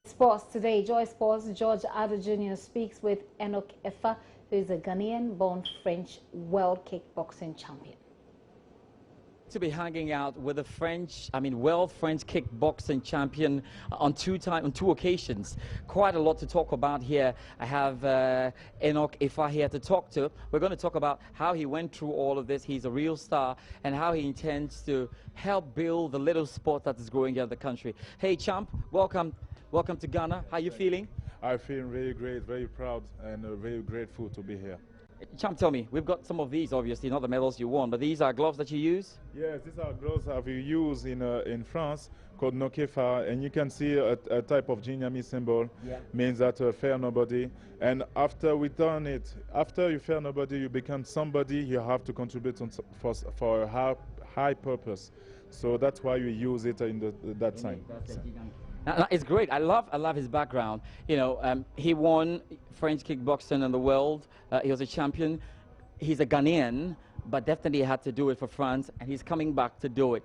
Sports today, Joy Sports, George Addo Jr. speaks with Enoch Efa, who is a Ghanaian-born French world kickboxing champion. To be hanging out with a world French kickboxing champion on two occasions. Quite a lot to talk about here. I have Enoch Efa here to talk to. We're going to talk about how he went through all of this. He's a real star, and how he intends to help build the little sport that is growing here in the country. Hey, champ, welcome to Ghana. How are you feeling? I feel very great, very proud, and very grateful to be here. Champ, tell me, we've got some of these, obviously, not the medals you won, but these are gloves that you use? Yes, these are gloves that we use in France called Nokefa, and you can see a type of Jinyami symbol, means that fair nobody. And after we done it, after you fair nobody, you become somebody, you have to contribute for a high purpose. So that's why we use it in that sign. Now, it's great. I love his background. You know, he won French kickboxing in the world. He was a champion. He's a Ghanaian, but definitely had to do it for France, and he's coming back to do it.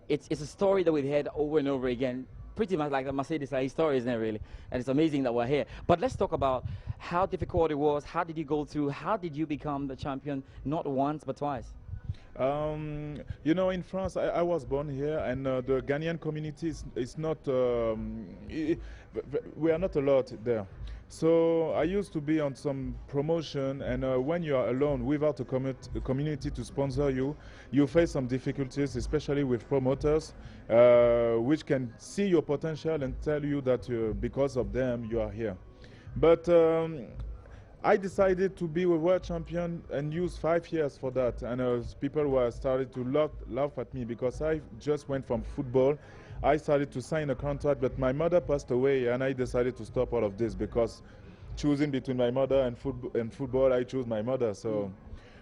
It's a story that we've heard over and over again, pretty much like the Mercedes Ali story, isn't it, really? And it's amazing that we're here. But let's talk about how difficult it was. How did you go through? How did you become the champion, not once, but twice? You know, in France, I was born here, and the Ghanaian community is not, we are not a lot there. So I used to be on some promotion, and when you are alone without a community to sponsor you, you face some difficulties, especially with promoters, which can see your potential and tell you that because of them you are here. But I decided to be a world champion and use 5 years for that, and people were started to laugh at me because I just went from football. I started to sign a contract, but my mother passed away, and I decided to stop all of this because choosing between my mother and football, I chose my mother. So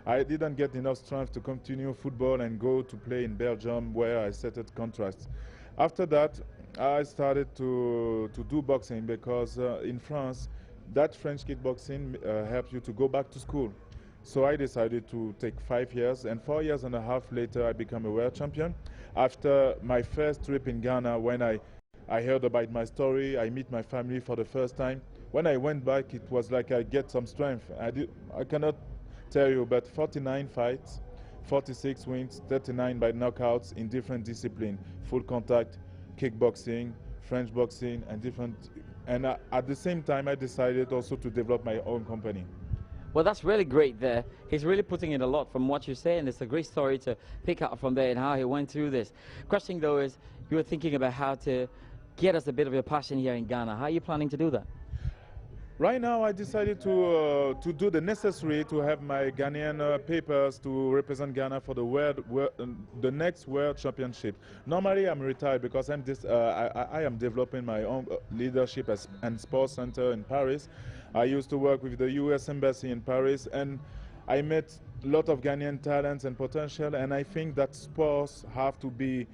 I didn't get enough strength to continue football and go to play in Belgium, where I settled contracts. After that, I started to do boxing because in France, that French kickboxing helps you to go back to school. So I decided to take 5 years, and 4 years and a half later I became a world champion. After my first trip in Ghana, when I heard about my story, I meet my family for the first time. When I went back, it was like I get some strength. I cannot tell you, but 49 fights, 46 wins, 39 by knockouts in different disciplines, full contact, kickboxing, French boxing, and different. And at the same time, I decided also to develop my own company. Well, that's really great there. He's really putting in a lot from what you say, and it's a great story to pick up from there and how he went through this. Question, though, is you were thinking about how to get us a bit of your passion here in Ghana. How are you planning to do that? Right now, I decided to do the necessary to have my Ghanaian papers to represent Ghana for the next World Championship. Normally, I'm retired because I am developing my own leadership and sports center in Paris. I used to work with the U.S. Embassy in Paris, and I met a lot of Ghanaian talents and potential, and I think that sports have to be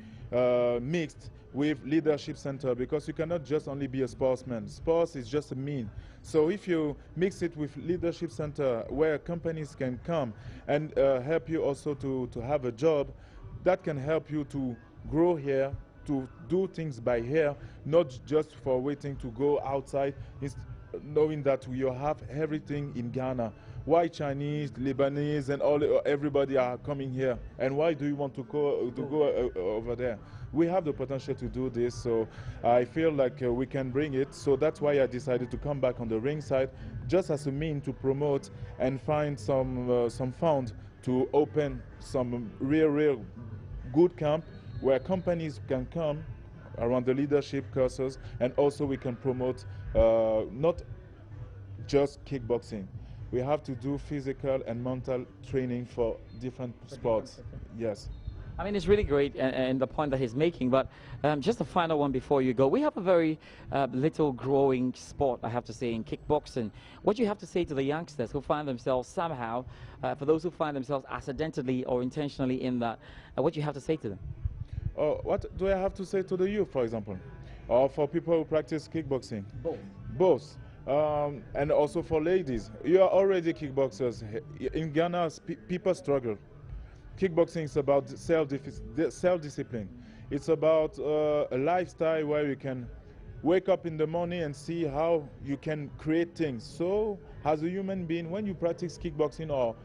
mixed with leadership center, because you cannot just only be a sportsman. Sports is just a mean. So if you mix it with leadership center, where companies can come and help you also to have a job, that can help you to grow here, to do things by here, not just for waiting to go outside. It's knowing that you have everything in Ghana. Why Chinese, Lebanese, and everybody are coming here? And why do you want to go over there? We have the potential to do this, so I feel like we can bring it. So that's why I decided to come back on the ring side, just as a mean to promote and find some fund to open some real good camp where companies can come around the leadership courses, and also we can promote not just kickboxing. We have to do physical and mental training for different sports. Yes. I mean, it's really great, and the point that he's making, but just a final one before you go. We have a very little growing sport, I have to say, in kickboxing. What do you have to say to the youngsters who find themselves somehow, for those who find themselves accidentally or intentionally in that, what do you have to say to them? What do I have to say to the youth, for example? Or for people who practice kickboxing? Both. Both. And also for ladies. You are already kickboxers. In Ghana, people struggle. Kickboxing is about self-discipline. It's about a lifestyle where you can wake up in the morning and see how you can create things. So as a human being, when you practice kickboxing or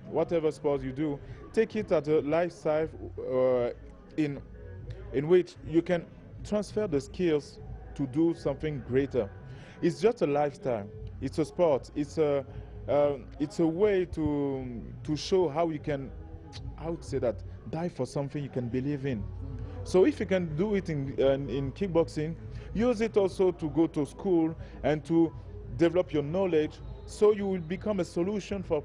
whatever sport you do, take it as a lifestyle in which you can transfer the skills to do something greater. It's just a lifestyle. It's a sport. It's a way to show how you can, I would say that, die for something you can believe in. So if you can do it in kickboxing, use it also to go to school and to develop your knowledge, so you will become a solution for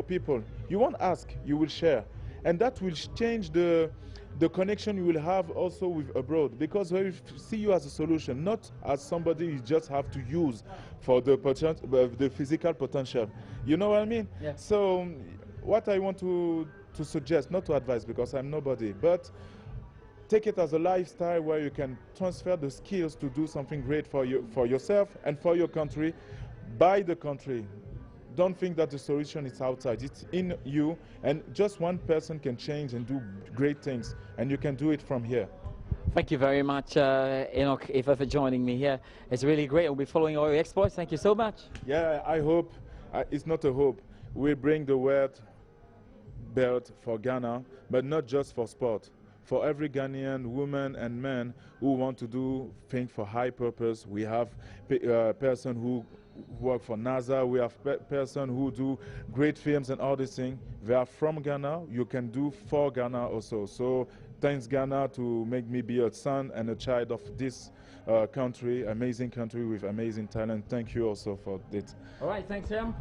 people. You won't ask, you will share. And that will change the connection you will have also with abroad, because they will see you as a solution, not as somebody you just have to use for the physical potential. You know what I mean? Yeah. So what I want to suggest, not to advise because I'm nobody, but take it as a lifestyle where you can transfer the skills to do something great for yourself and for your country, by the country. Don't think that the solution is outside. It's in you, and just one person can change and do great things, and you can do it from here. Thank you very much, Enoch Efa, for joining me here. It's really great. We'll be following all your exploits. Thank you so much. Yeah, I hope, it's not a hope, we'll bring the world belt for Ghana, but not just for sport. For every Ghanaian woman and man who want to do things for high purpose. We have person who work for NASA, we have person who do great films and all these things. They are from Ghana. You can do for Ghana also. So thanks Ghana to make me be a son and a child of this country, amazing country with amazing talent. Thank you also for it. All right, thanks, Sam.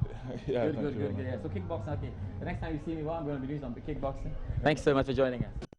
Yeah, good. Yeah. So kickboxing, okay. The next time you see me, what I'm going to be doing is on the kickboxing. Thanks so much for joining us.